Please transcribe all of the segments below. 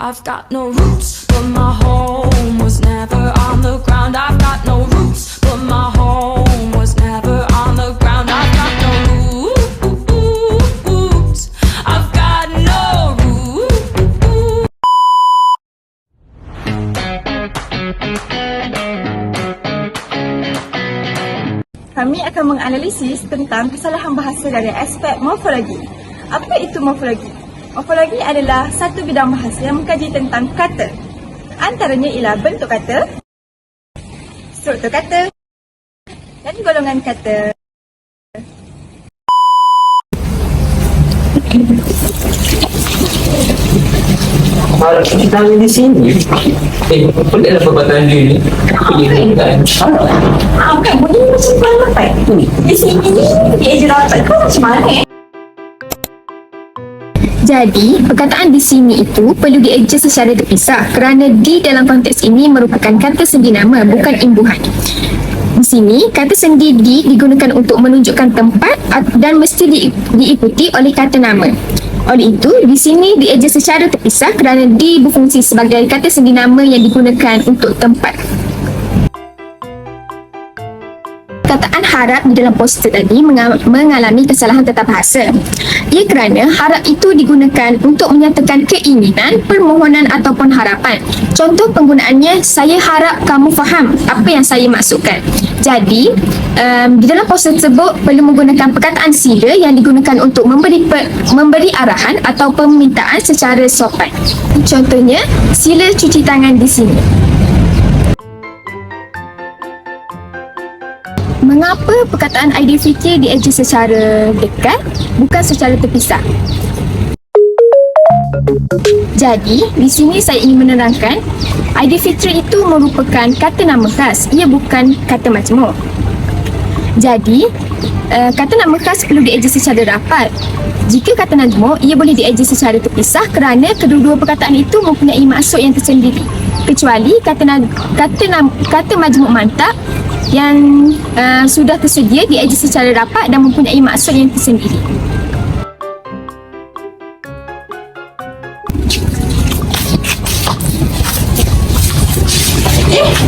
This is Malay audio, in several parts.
I've got no roots, but my home was never on the ground. I've got no roots, but my home was never on the ground. I've got no roots. I've got no roots. Kami akan menganalisis tentang kesalahan bahasa dari aspek morfologi. Apa itu morfologi? Morfologi adalah satu bidang bahasa yang mengkaji tentang kata. Antaranya ialah bentuk kata, struktur kata dan golongan kata. Kalau kita di sini, boleh lah perbuatan dia ni. Kan? Kan bunyi macam mana rapat? Di sini ni dia je rapat. Kau macam mana Jadi, perkataan di sini itu perlu dieja secara terpisah kerana di dalam konteks ini merupakan kata sendi nama, bukan imbuhan. Di sini, kata sendi di digunakan untuk menunjukkan tempat dan mesti diikuti oleh kata nama. Oleh itu, di sini dieja secara terpisah kerana di berfungsi sebagai kata sendi nama yang digunakan untuk tempat. Perkataan harap di dalam poster tadi mengalami kesalahan tata bahasa. Ia kerana harap itu digunakan untuk menyatakan keinginan, permohonan ataupun harapan. Contoh penggunaannya, saya harap kamu faham apa yang saya maksudkan. Jadi, di dalam poster tersebut perlu menggunakan perkataan sila yang digunakan untuk memberi arahan atau permintaan secara sopan. Contohnya, sila cuci tangan di sini. Mengapa perkataan idea fikir dieja secara dekat, bukan secara terpisah? Jadi, di sini saya ingin menerangkan, idea fikir itu merupakan kata nama khas, ia bukan kata majmuk. Jadi, kata nama khas perlu dieja secara rapat. Jika kata majmuk, ia boleh dieja secara terpisah kerana kedua-dua perkataan itu mempunyai maksud yang tersendiri. Kecuali kata majmuk mantap yang sudah tersedia dieja secara rapat dan mempunyai maksud yang tersendiri.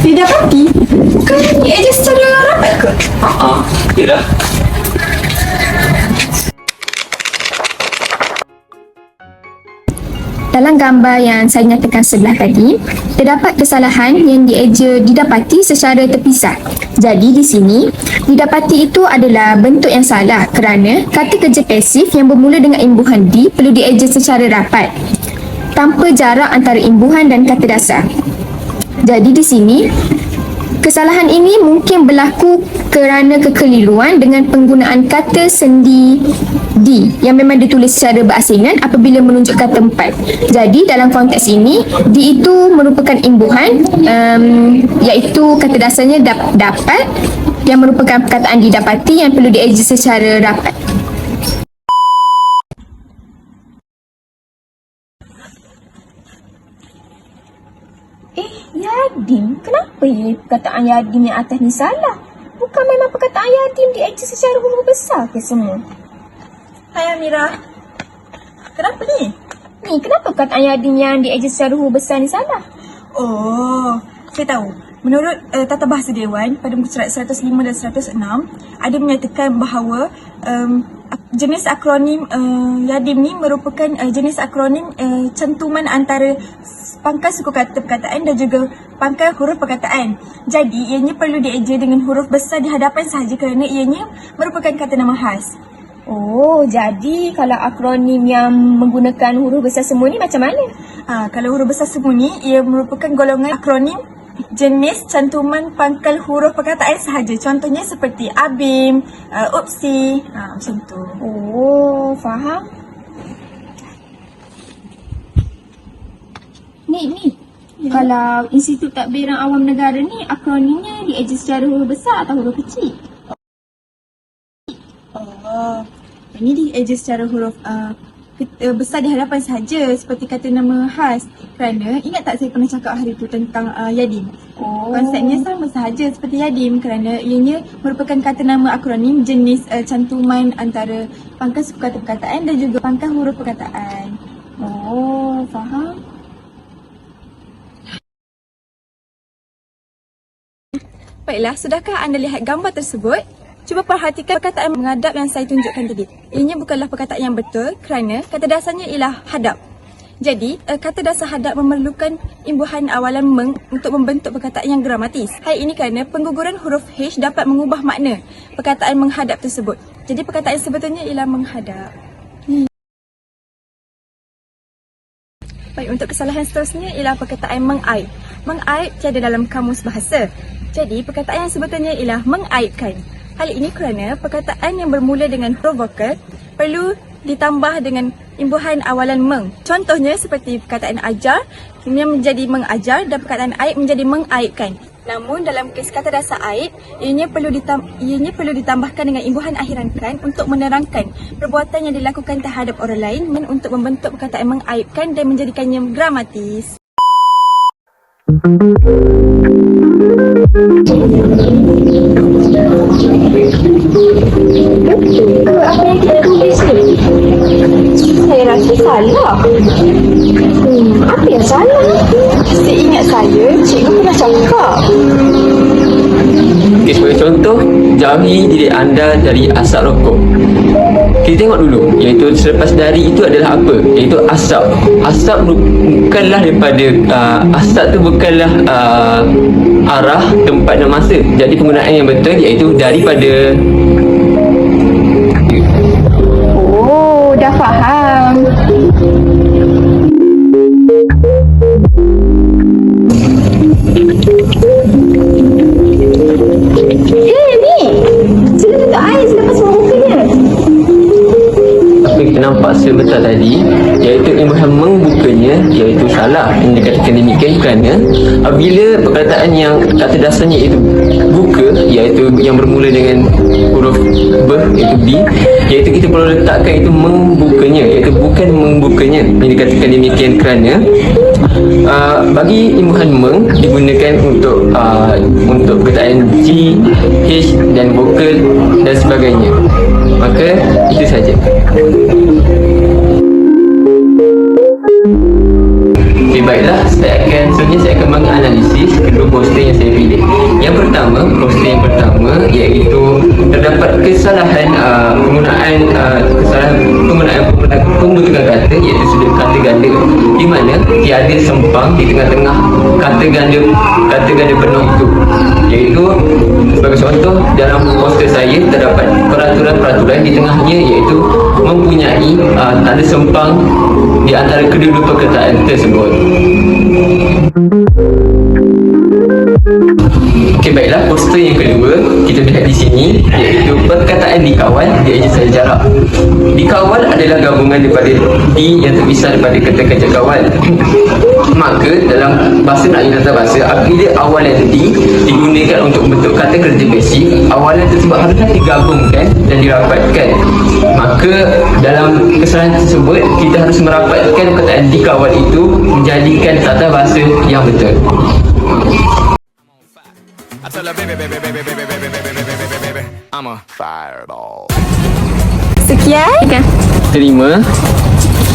Didapati? Bukan dieja secara rapat ke? Tidak. Dalam gambar yang saya nyatakan sebelah tadi, terdapat kesalahan yang didapati secara terpisah. Jadi di sini, didapati itu adalah bentuk yang salah kerana kata kerja pasif yang bermula dengan imbuhan di perlu dieja secara rapat tanpa jarak antara imbuhan dan kata dasar. Jadi di sini, kesalahan ini mungkin berlaku kerana kekeliruan dengan penggunaan kata sendi di yang memang ditulis secara berasingan apabila menunjukkan tempat. Jadi dalam konteks ini, di itu merupakan imbuhan, iaitu kata dasarnya dapat yang merupakan perkataan didapati yang perlu dieja secara rapat. Yadim? Kenapa perkataan Yadim yang atas ni salah? Bukan memang perkataan Yadim dieja secara huruf besar ke semua? Hai Amira. Kenapa ni? Kenapa perkataan Yadim yang dieja secara huruf besar ni salah? Oh, saya tahu. Menurut Tata Bahasa Dewan pada muka surat 105 dan 106 ada menyatakan bahawa jenis akronim Yadim ni merupakan jenis akronim cantuman antara pangkal suku kata perkataan dan juga pangkal huruf perkataan. Jadi ianya perlu dieja dengan huruf besar di hadapan sahaja kerana ianya merupakan kata nama khas. Oh, jadi kalau akronim yang menggunakan huruf besar semua ni macam mana? Kalau huruf besar semua ni, ia merupakan golongan akronim jenis cantuman pangkal huruf perkataan sahaja. Contohnya seperti ABIM, UPSI, macam tu. Oh, faham? Ni. Kalau Institut Tadbiran Awam Negara ni, akronimnya dieja secara huruf besar atau huruf kecil? Oh, ini dieja secara huruf besar di hadapan sahaja seperti kata nama khas. Kerana ingat tak saya pernah cakap hari tu tentang Yadim? Konsepnya sama sahaja seperti Yadim kerana ianya merupakan kata nama akronim jenis cantuman antara pangkal suku kata perkataan dan juga pangkal huruf perkataan. Oh, faham? Baiklah, sudahkah anda lihat gambar tersebut? Cuba perhatikan perkataan menghadap yang saya tunjukkan tadi. Ianya bukanlah perkataan yang betul kerana kata dasarnya ialah hadap. Jadi, kata dasar hadap memerlukan imbuhan awalan meng untuk membentuk perkataan yang gramatis. Hal ini kerana pengguguran huruf H dapat mengubah makna perkataan menghadap tersebut. Jadi, perkataan sebetulnya ialah menghadap. Baik, untuk kesalahan seterusnya ialah perkataan mengaib. Mengaib tiada dalam kamus bahasa. Jadi, perkataan yang sebetulnya ialah mengaibkan. Hal ini kerana perkataan yang bermula dengan huruf vokal perlu ditambah dengan imbuhan awalan meng. Contohnya seperti perkataan ajar yang menjadi mengajar dan perkataan aib menjadi mengaibkan. Namun dalam kes kata dasar aib, ianya perlu ditambahkan dengan imbuhan akhiran kan untuk menerangkan perbuatan yang dilakukan terhadap orang lain untuk membentuk perkataan mengaibkan dan menjadikannya gramatis. Apa yang kita tulis ni? Saya rasa salah. Apa yang salah? Seingat saya, cikgu pernah cakap. Okay, sebagai contoh, jauhi diri anda dari asap rokok. Kita tengok dulu, iaitu selepas dari itu adalah apa? Iaitu asap. Asap bukanlah daripada asap tu bukanlah arah, tempat dan masa. Jadi penggunaan yang betul iaitu daripada. Oh, dah faham. Ni! Sila tutup air selepas semua bukanya. Apa yang kita nampak sebentar tadi, iaitu imbuhan membukanya, iaitu salah. Yang dikatakan demikian kerana apabila perkataan yang kata dasarnya itu buka, iaitu yang bermula dengan huruf B, iaitu B, iaitu kita perlu letakkan itu membukanya, iaitu bukan membukanya. Yang dikatakan demikian kerana bagi imbuhan meng digunakan untuk perkataan G, H dan vokal dan sebagainya. Maka itu saja. Okay, baiklah, seterusnya saya akan menganalisis kedua poster yang saya pilih. Yang pertama, poster yang pertama iaitu terdapat kesalahan pembentukan kata, iaitu sudut kata ganda, di mana tiada sempang di tengah-tengah kata ganda penuh itu. Iaitu sebagai contoh, dalam poster saya terdapat peraturan-peraturan di tengahnya, iaitu mempunyai tanda sempang di antara kedua-dua perkataan tersebut. Okey, baiklah, poster yang kedua kita lihat di sini iaitu perkataan dikawal dia saya jarak. Dikawal adalah gabungan daripada di yang terpisah daripada kata kerja kawal. Maka dalam bahasa Melayu tata bahasa, apabila awalan di digunakan untuk bentuk kata kerja basic, awalan tersebut haruslah digabungkan dan dirapatkan. Maka dalam kesalahan tersebut kita harus merapatkan perkataan dikawal itu menjadikan tata bahasa yang betul. I tell her, baby, I'm a fireball. Sekian. Terima. Terima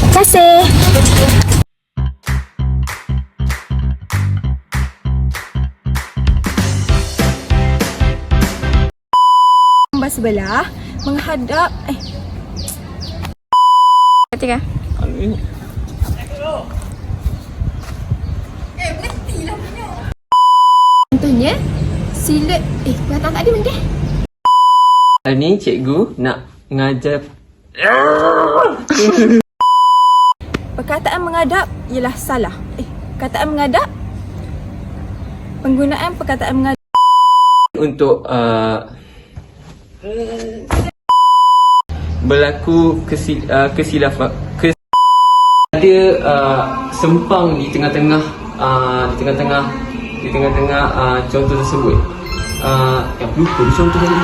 kasih. Gambar sebelah menghadap Ketika. Contohnya, sila perkataan tadi mana? Hari ni cikgu nak mengajar. perkataan menghadap ialah salah. Perkataan menghadap, penggunaan perkataan menghadap Untuk berlaku kesilafan, ada sempang di tengah-tengah contoh tersebut. Lupa contoh yang